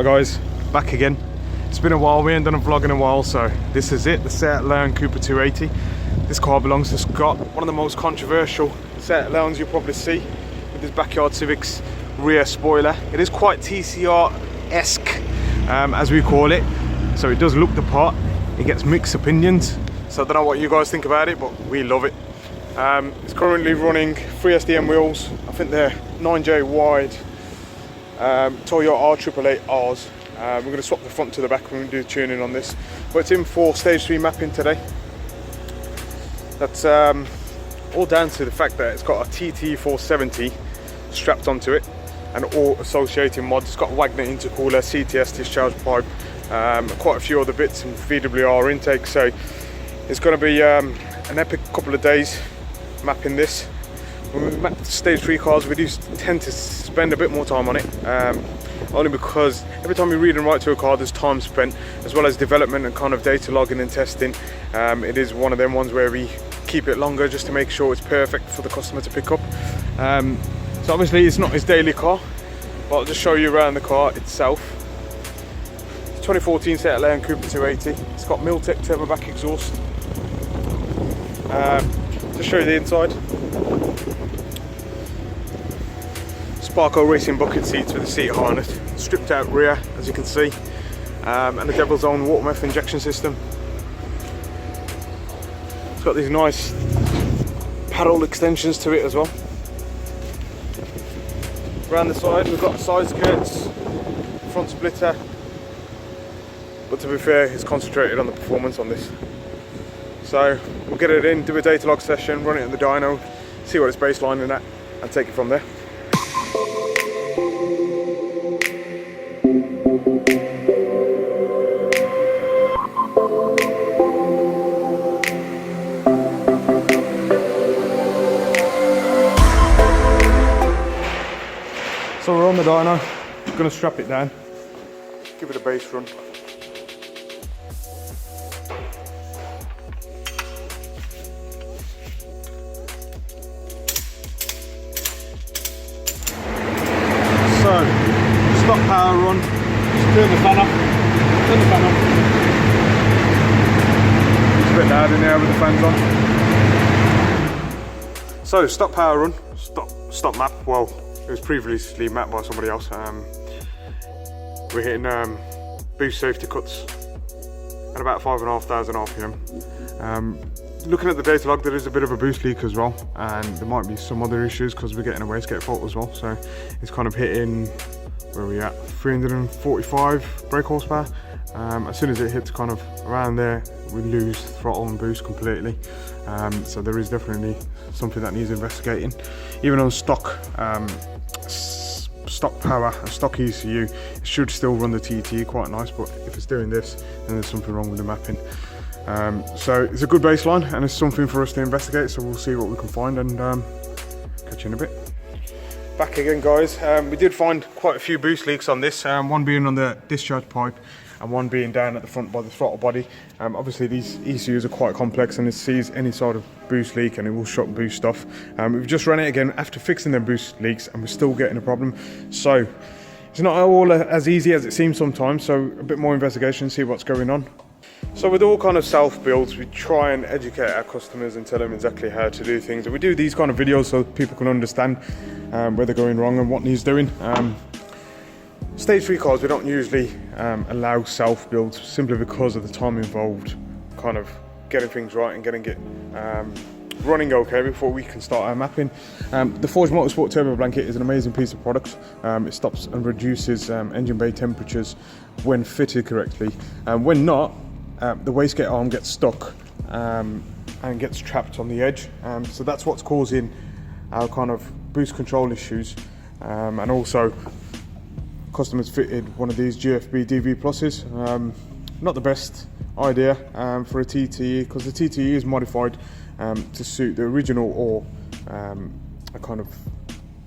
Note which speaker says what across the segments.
Speaker 1: guys, back again. It's been a while, we ain't done a vlog in a while, so this is it, the Leon Cupra 280. This car belongs to Scott, one of the most controversial Leons you'll probably see, with his backyard Civic's rear spoiler. It is quite TCR-esque, as we call it, so it does look the part. It gets mixed opinions, so I don't know what you guys think about it, but we love it. It's currently running 3 SDM wheels. I think they're 9J wide Toyota R888Rs. We're going to swap the front to the back when we do tuning on this, but it's in for stage 3 mapping today. That's all down to the fact that it's got a TTE470 strapped onto it and all associated mods. It's got a Wagner intercooler, CTS discharge pipe, quite a few other bits, and VWR intake, so it's going to be an epic couple of days mapping this. When we map stage 3 cars, we do tend to spend a bit more time on it, only because every time we read and write to a car, there's time spent, as well as development and kind of data logging and testing. It is one of them ones where we keep it longer just to make sure it's perfect for the customer to pick up. So obviously it's not his daily car, but I'll just show you around the car itself. It's 2014 Leon Cupra 280. It's got Miltech turbo back exhaust. To show you the inside, Sparco racing bucket seats with a seat harness, stripped out rear as you can see, and the Devil's Own water meth injection system. It's got these nice paddle extensions to it as well. Around the side we've got side skirts, front splitter, but to be fair, it's concentrated on the performance on this. So we'll get it in, do a data log session, run it in the dyno, see what it's baselining at, and take it from there. So we're on the dyno, going to strap it down, give it a base run. So, stop power run, just turn the fan off, It's a bit loud in there with the fans on. So, stop power run, stop map, well, it was previously mapped by somebody else. We're hitting boost safety cuts at about 5,500 RPM. Looking at the data log, there is a bit of a boost leak as well, and there might be some other issues because we're getting a wastegate fault as well. So it's kind of hitting, where are we at, 345 brake horsepower. As soon as it hits kind of around there, we lose throttle and boost completely. So there is definitely something that needs investigating. Even on stock power and stock ECU, it should still run the TTE quite nice, but if it's doing this, then there's something wrong with the mapping. So it's a good baseline and it's something for us to investigate, so we'll see what we can find and catch you in a bit. Back again guys, we did find quite a few boost leaks on this, one being on the discharge pipe and one being down at the front by the throttle body. Obviously these ECUs are quite complex and it sees any sort of boost leak and it will shut boost off. We've just run it again after fixing them boost leaks and we're still getting a problem. So it's not all as easy as it seems sometimes, so a bit more investigation, see what's going on. So with all kind of self-builds, we try and educate our customers and tell them exactly how to do things. And we do these kind of videos so people can understand where they're going wrong and what needs doing. Stage 3 cars, we don't usually allow self-builds simply because of the time involved, kind of getting things right and getting it running okay before we can start our mapping. The Forged Motorsport Turbo Blanket is an amazing piece of product. It stops and reduces engine bay temperatures when fitted correctly. When not, the wastegate arm gets stuck and gets trapped on the edge. So that's what's causing our kind of boost control issues. And also, customers fitted one of these GFB DV Pluses. Not the best idea for a TTE, because the TTE is modified to suit the original or a kind of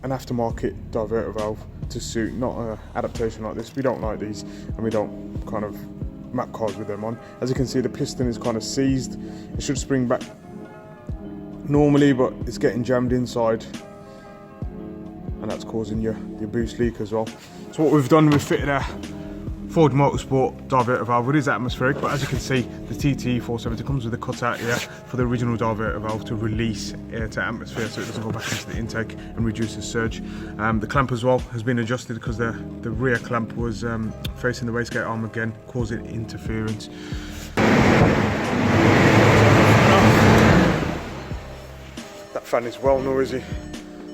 Speaker 1: an aftermarket diverter valve to suit, not an adaptation like this. We don't like these and we don't kind of map cars with them on. As you can see, the piston is kind of seized. It should spring back normally, but it's getting jammed inside and that's causing your boost leak as well. So what we've done, we've fitted a Ford Motorsport diverter valve. It is atmospheric, but as you can see, the TTE470 comes with a cutout here for the original diverter valve to release air to atmosphere so it doesn't go back into the intake and reduce the surge. The clamp as well has been adjusted because the rear clamp was facing the wastegate arm again, causing interference. That fan is well noisy.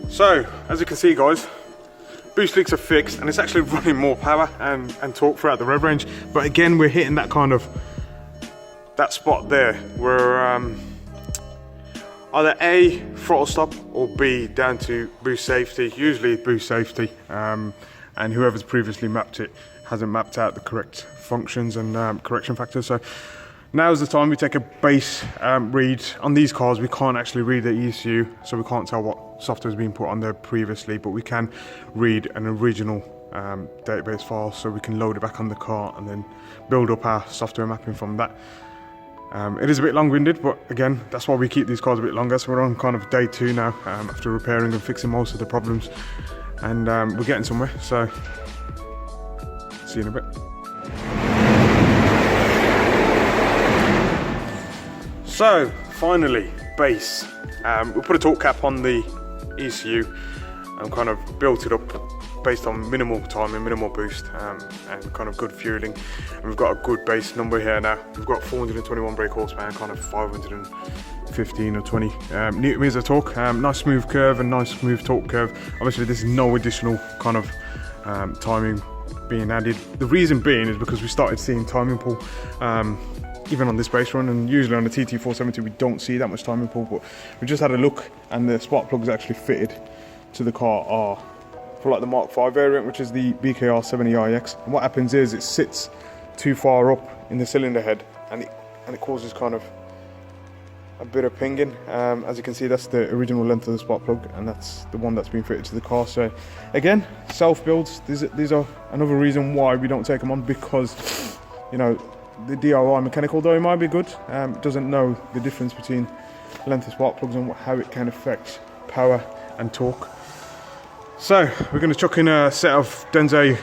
Speaker 1: So, as you can see guys, boost leaks are fixed and it's actually running more power and torque throughout the rev range. But again, we're hitting that kind of, that spot there where either A, throttle stop, or B, down to boost safety, usually boost safety. And whoever's previously mapped it hasn't mapped out the correct functions and correction factors. So now's the time we take a base read. On these cars, we can't actually read the ECU, so we can't tell what software has been put on there previously, but we can read an original database file, so we can load it back on the car and then build up our software mapping from that. It is a bit long-winded, but again, that's why we keep these cars a bit longer. So we're on kind of day 2 now, after repairing and fixing most of the problems, and we're getting somewhere. So see you in a bit. So finally, base. We put a torque cap on the ECU and kind of built it up based on minimal timing, minimal boost, and kind of good fueling. And we've got a good base number here now. We've got 421 brake horsepower, kind of 515 or 20 newton meters of torque. Nice smooth curve and nice smooth torque curve. Obviously, there's no additional kind of timing being added. The reason being is because we started seeing timing pull. Even on this base run, and usually on the TT470 we don't see that much timing pull, but we just had a look and the spark plugs actually fitted to the car are for like the Mark 5 variant, which is the BKR70iX. And what happens is it sits too far up in the cylinder head and it causes kind of a bit of pinging. As you can see, that's the original length of the spark plug, and that's the one that's been fitted to the car. So again, self builds, these are another reason why we don't take them on, because you know, the DIY mechanical, though it might be good, doesn't know the difference between length of spark plugs and how it can affect power and torque. So we're going to chuck in a set of Denso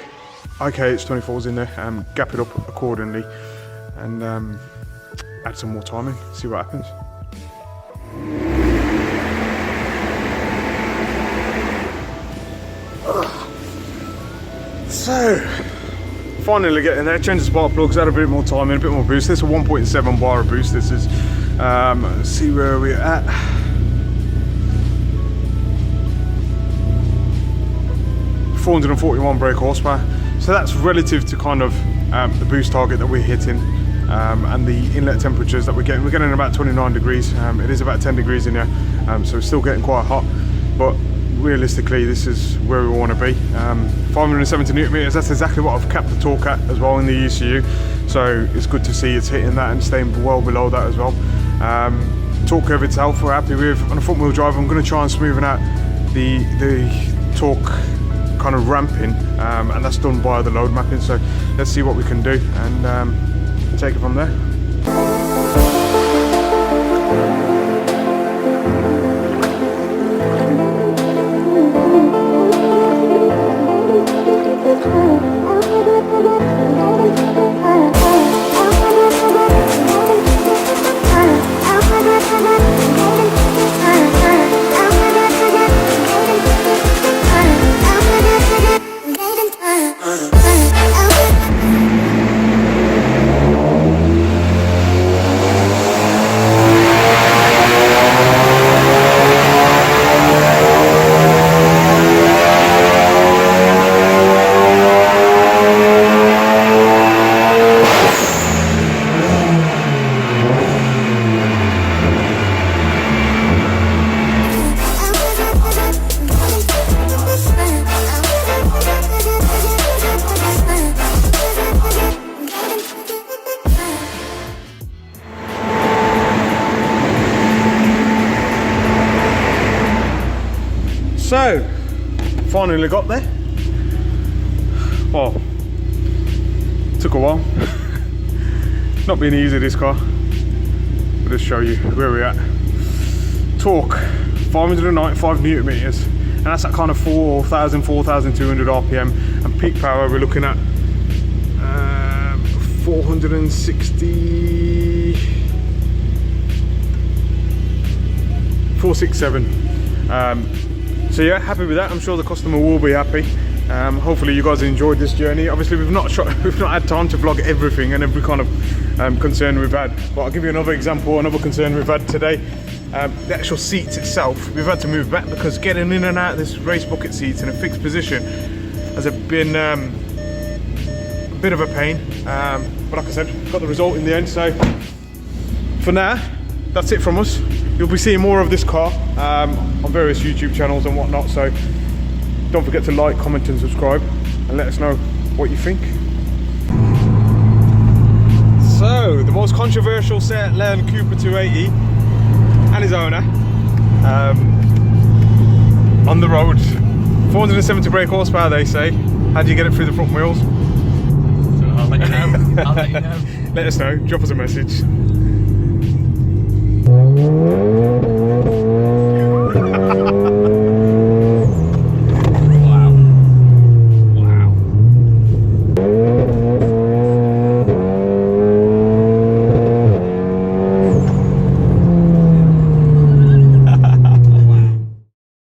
Speaker 1: IKH24s in there, gap it up accordingly, and add some more timing, see what happens. So finally getting there, change the spark plugs, add a bit more timing, a bit more boost. This is a 1.7 bar of boost. This is, let's see where we're at. .441 brake horsepower. So that's relative to kind of the boost target that we're hitting, and the inlet temperatures that we're getting. We're getting about 29 degrees. It is about 10 degrees in here, so it's still getting quite hot, but realistically this is where we want to be. 570 newton meters, that's exactly what I've capped the torque at as well in the ECU, so it's good to see it's hitting that and staying well below that as well. Torque curve itself we're happy with. On a front wheel drive I'm going to try and smoothen out the torque kind of ramping, and that's done by the load mapping, so let's see what we can do and take it from there. So, finally got there. Well, took a while. Not been easy, this car. I'll just show you where we're at. Torque, 595 newton meters, and that's at kind of 4,000, 4,200 RPM. And peak power, we're looking at 460, 467. So yeah, happy with that. I'm sure the customer will be happy. Hopefully you guys enjoyed this journey. Obviously we've not had time to vlog everything and every kind of concern we've had, but I'll give you another example, another concern we've had today. The actual seats itself, we've had to move back because getting in and out of this race bucket seats in a fixed position has been a bit of a pain, but like I said, got the result in the end. So for now, that's it from us. You'll be seeing more of this car on various YouTube channels and whatnot, so don't forget to like, comment and subscribe and let us know what you think. So the most controversial set, Leon Cupra 280 and his owner on the road. 470 brake horsepower they say. How do you get it through the front wheels?
Speaker 2: So I'll let you know. I'll let you know.
Speaker 1: Let us know, drop us a message.